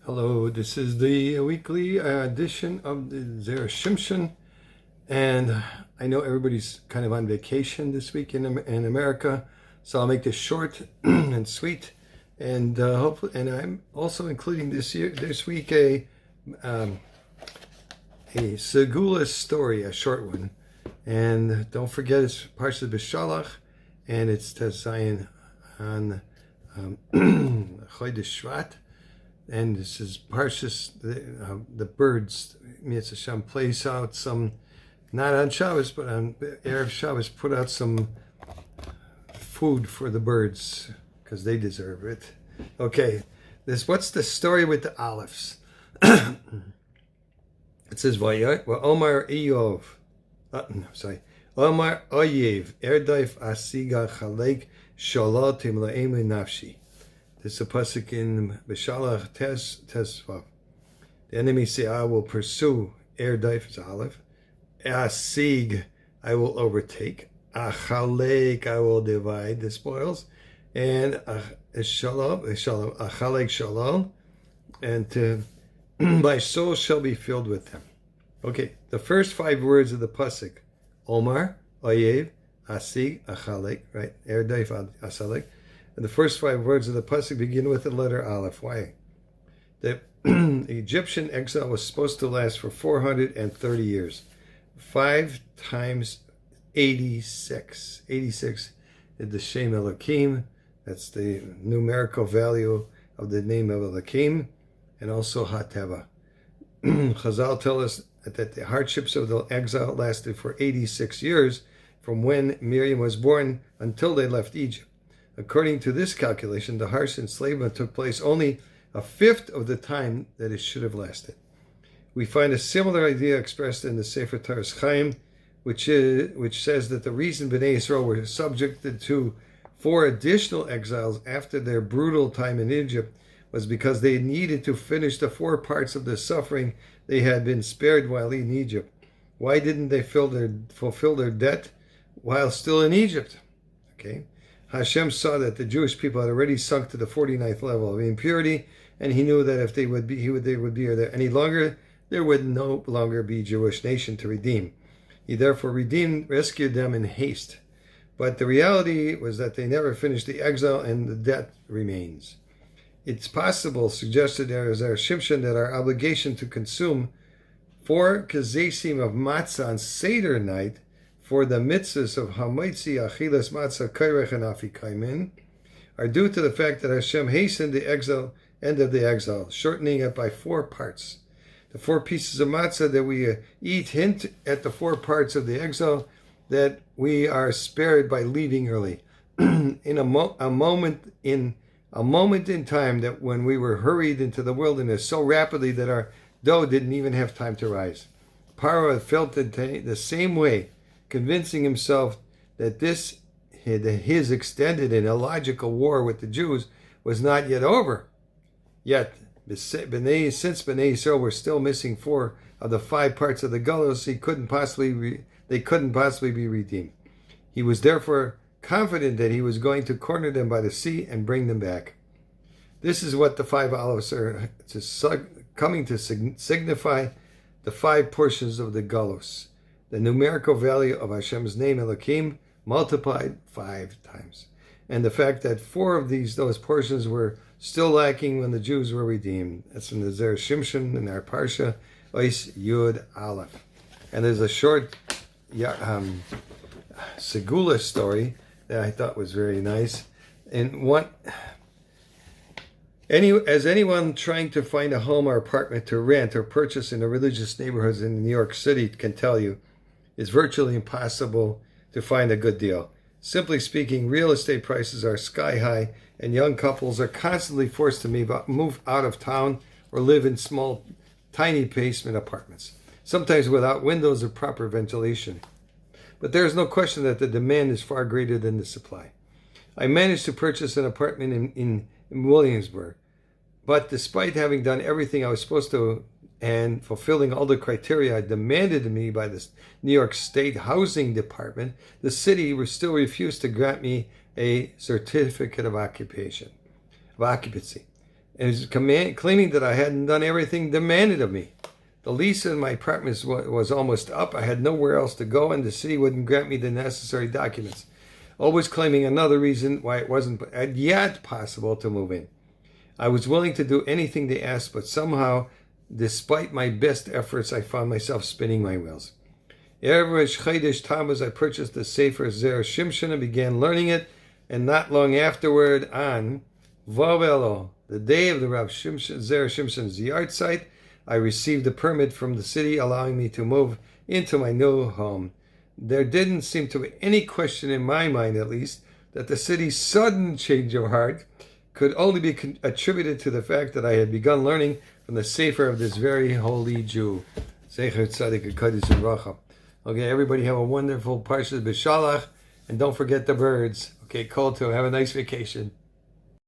Hello, this is the weekly edition of the Zera Shimshon, and I know everybody's kind of on vacation this week in America, so I'll make this short and sweet, and hopefully, and I'm also including this week a Segula story, a short one, and don't forget it's Parshat Beshalach, and it's Tesifies on Chodesh Shvat. And this is Parshat, the birds, Mitzvah Hashem plays out some, not on Shabbos, but on Erev Shabbos, put out some food for the birds, because they deserve it. Okay, what's the story with the olives? It says, Omar Iyov, Omar Oyev, Erdaif Asiga Chalek Shalatim La'emu Nafshi. This is a pasuk in Beshalach testify. The enemy say, I will pursue. Erdaif is olive. Asig, I will overtake. Achalek, I will divide the spoils. And achalek shalom. And my soul shall be filled with them. Okay, the first 5 words of the pasuk. Omar, Oyev, Asig, Achalek, right? Erdaif, Asalek. And the first 5 words of the pasuk begin with the letter Aleph. Why? The Egyptian exile was supposed to last for 430 years. 5 times 86. 86 is the Shem Elohim. That's the numerical value of the name of Elohim. And also Hateva. Chazal tell us that the hardships of the exile lasted for 86 years from when Miriam was born until they left Egypt. According to this calculation, the harsh enslavement took place only a 1/5 of the time that it should have lasted. We find a similar idea expressed in the Sefer Torah Chaim, which says that the reason Bnei Israel were subjected to 4 additional exiles after their brutal time in Egypt was because they needed to finish the 4 parts of the suffering they had been spared while in Egypt. Why didn't they fulfill their debt while still in Egypt? Okay. Hashem saw that the Jewish people had already sunk to the 49th level of impurity, and he knew that if they would be there any longer, there would no longer be Jewish nation to redeem. He therefore rescued them in haste. But the reality was that they never finished the exile, and the debt remains. It's possible, suggested Zera Shimshon, that our obligation to consume 4 kazesim of matzah on Seder night for the mitzvahs of Hamaitzi, Achilas, Matzah, Kairech, and Afikaimin are due to the fact that Hashem hastened the end of the exile, shortening it by 4 parts. The 4 pieces of matzah that we eat hint at the 4 parts of the exile that we are spared by leaving early. In a moment in time that when we were hurried into the wilderness so rapidly that our dough didn't even have time to rise. Paro felt the same way, convincing himself that his extended and illogical war with the Jews was not yet over. Yet, since Bnei Israel were still missing 4 of the 5 parts of the galus, they couldn't possibly be redeemed. He was therefore confident that he was going to corner them by the sea and bring them back. This is what the 5 olives are coming to signify: the 5 portions of the galus. The numerical value of Hashem's name Elohim multiplied 5 times. And the fact that 4 of those portions were still lacking when the Jews were redeemed. That's in the Zera Shimshon in our Parsha, Ois Yud Aleph. And there's a short Segula story that I thought was very nice. And as anyone trying to find a home or apartment to rent or purchase in the religious neighborhoods in New York City can tell you, it's virtually impossible to find a good deal. Simply speaking, real estate prices are sky high, and young couples are constantly forced to move out of town or live in small, tiny basement apartments, sometimes without windows or proper ventilation. But there is no question that the demand is far greater than the supply. I managed to purchase an apartment in Williamsburg, but despite having done everything I was supposed to and fulfilling all the criteria demanded of me by the New York State Housing Department, the city still refused to grant me a certificate of occupancy. and was claiming that I hadn't done everything demanded of me. The lease in my apartment was almost up. I had nowhere else to go, and the city wouldn't grant me the necessary documents. Always claiming another reason why it wasn't yet possible to move in. I was willing to do anything they asked, but somehow, despite my best efforts, I found myself spinning my wheels. Erev Chodesh Tammuz, I purchased the Sefer Zera Shimshon and began learning it, and not long afterward, on Vavelo, the day of the Zera Shimshon's yard site, I received a permit from the city allowing me to move into my new home. There didn't seem to be any question in my mind, at least, that the city's sudden change of heart could only be attributed to the fact that I had begun learning from the Sefer of this very holy Jew. Zecher Tzadik HaKadosh V'Racha. Okay, everybody have a wonderful Parshat Beshalach, and don't forget the birds. Okay, Kol Tov, have a nice vacation.